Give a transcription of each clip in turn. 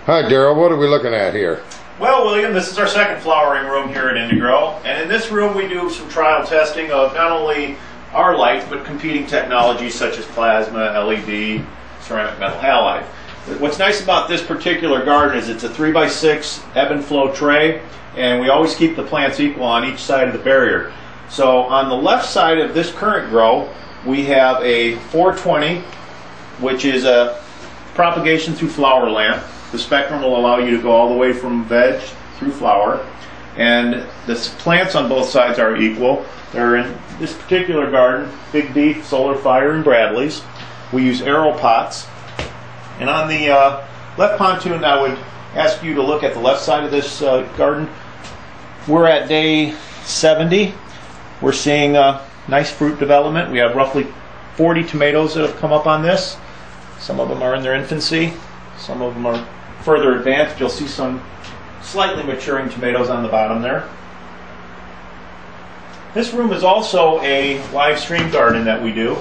Hi Daryl, what are we looking at here? Well, William, this is our second flowering room here at Inda-Gro, and in this room we do some trial testing of not only our lights, but competing technologies such as plasma, LED, ceramic metal halide. What's nice about this particular garden is it's a 3x6 ebb and flow tray, and we always keep the plants equal on each side of the barrier. So on the left side of this current grow, we have a 420, which is a propagation through flower lamp. The spectrum will allow you to go all the way from veg through flower, and the plants on both sides are equal. They're in this particular garden, Big Beef, Solar Fire, and Bradley's. We use arrow pots. And on the left pontoon, I would ask you to look at the left side of this garden. We're at day 70. We're seeing nice fruit development. We have roughly 40 tomatoes that have come up on this. Some of them are in their infancy. Some of them are further advanced. You'll see some slightly maturing tomatoes on the bottom there. This room is also a live stream garden that we do.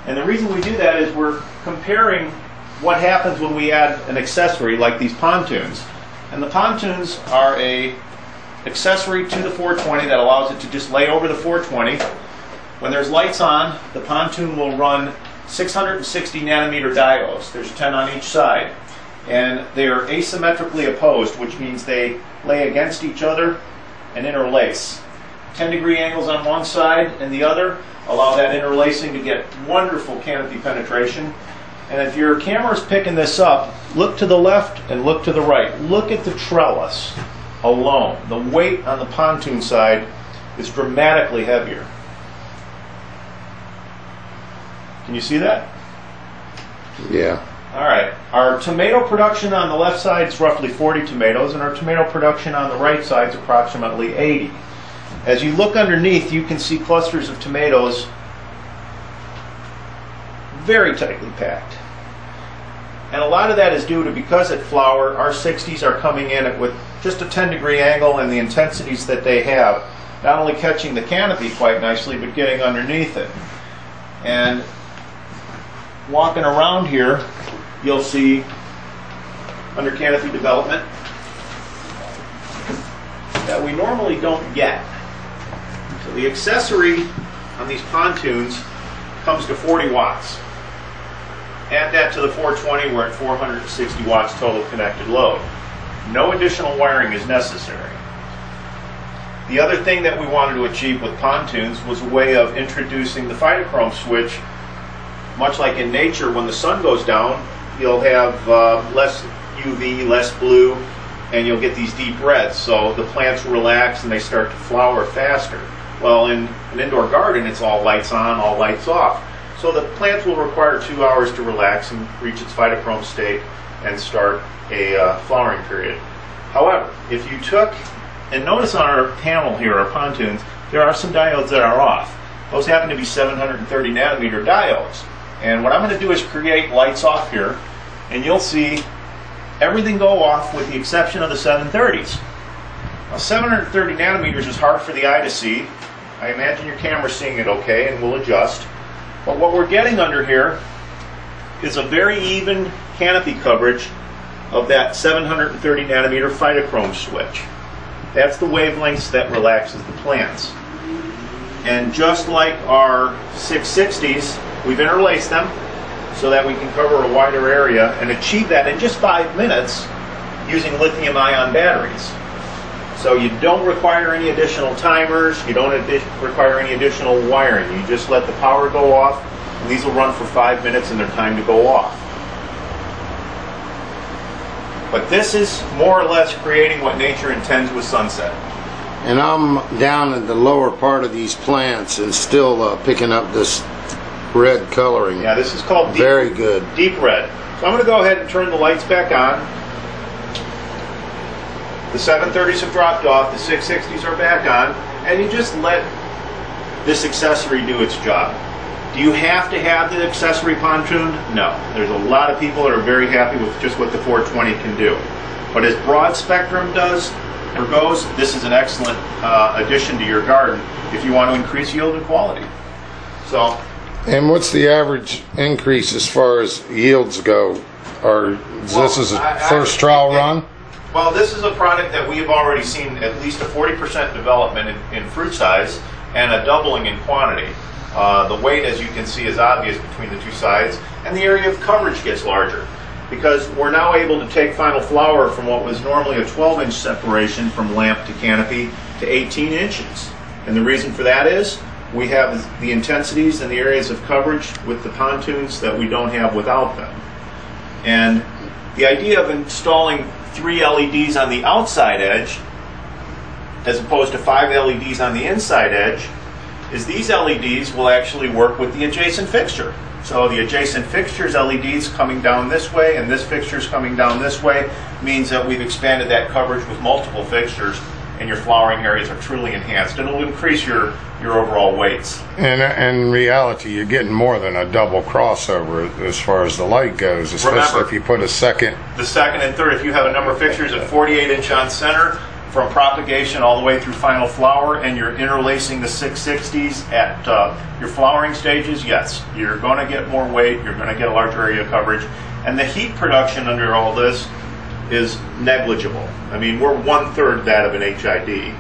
And the reason we do that is we're comparing what happens when we add an accessory like these pontoons. And the pontoons are a accessory to the 420 that allows it to just lay over the 420. When there's lights on, the pontoon will run 660 nanometer diodes. There's 10 on each side. And they are asymmetrically opposed, which means they lay against each other and interlace. 10-degree angles on one side and the other allow that interlacing to get wonderful canopy penetration. And if your camera's picking this up, look to the left and look to the right. Look at the trellis alone. The weight on the pontoon side is dramatically heavier. Can you see that? Yeah. All right. Our tomato production on the left side is roughly 40 tomatoes, and our tomato production on the right side is approximately 80. As you look underneath, you can see clusters of tomatoes very tightly packed. And a lot of that is due to, because at flower, our 60s are coming in with just a 10-degree angle, and the intensities that they have, not only catching the canopy quite nicely, but getting underneath it. And walking around here, you'll see under canopy development that we normally don't get. So the accessory on these pontoons comes to 40 watts. Add that to the 420, we're at 460 watts total connected load. No additional wiring is necessary. The other thing that we wanted to achieve with pontoons was a way of introducing the phytochrome switch. Much like in nature, when the sun goes down, you'll have less UV, less blue, and you'll get these deep reds. So the plants relax and they start to flower faster. Well, in an indoor garden, it's all lights on, all lights off. So the plants will require 2 hours to relax and reach its phytochrome state and start a flowering period. However, if you took, and notice on our panel here, our pontoons, there are some diodes that are off. Those happen to be 730 nanometer diodes. And what I'm going to do is create lights off here, and you'll see everything go off with the exception of the 730s. Now 730 nanometers is hard for the eye to see. I imagine your camera's seeing it okay, and we'll adjust. But what we're getting under here is a very even canopy coverage of that 730 nanometer phytochrome switch. That's the wavelengths that relaxes the plants. And just like our 660s, we've interlaced them so that we can cover a wider area and achieve that in just 5 minutes using lithium-ion batteries. So you don't require any additional timers, you don't require any additional wiring. You just let the power go off, and these will run for 5 minutes and they're timed to go off. But this is more or less creating what nature intends with sunset. And I'm down in the lower part of these plants and still picking up this red coloring. Yeah, this is called very good. Deep red. So I'm going to go ahead and turn the lights back on. The 730s have dropped off, the 660s are back on, and you just let this accessory do its job. Do you have to have the accessory pontoon? No. There's a lot of people that are very happy with just what the 420 can do. But as broad spectrum does or goes, this is an excellent addition to your garden if you want to increase yield and quality. So. And what's the average increase as far as yields go or this is a first trial run? Well, this is a product that we've already seen at least a 40% development in fruit size and a doubling in quantity. The weight, as you can see, is obvious between the two sides, and the area of coverage gets larger because we're now able to take final flower from what was normally a 12-inch separation from lamp to canopy to 18 inches. And the reason for that is we have the intensities and the areas of coverage with the pontoons that we don't have without them. And the idea of installing 3 LEDs on the outside edge as opposed to 5 LEDs on the inside edge is these LEDs will actually work with the adjacent fixture. So the adjacent fixture's LEDs coming down this way and this fixture's coming down this way means that we've expanded that coverage with multiple fixtures, and your flowering areas are truly enhanced. And it'll increase your overall weights. And in reality, you're getting more than a double crossover as far as the light goes, especially remember, if you put a second. The second and third, if you have a number of fixtures at 48-inch on center, from propagation all the way through final flower, and you're interlacing the 660s at your flowering stages, yes, you're going to get more weight, you're going to get a larger area of coverage, and the heat production under all this is negligible. I mean, we're 1/3 that of an HID.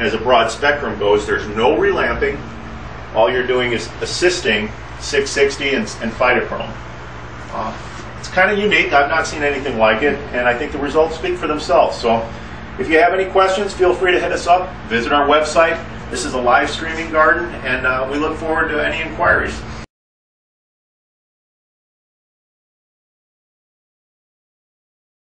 As a broad spectrum goes, there's no relamping. All you're doing is assisting 660 and phytochrome. It's kind of unique. I've not seen anything like it, and I think the results speak for themselves. So if you have any questions, feel free to hit us up. Visit our website. This is a live streaming garden, and we look forward to any inquiries.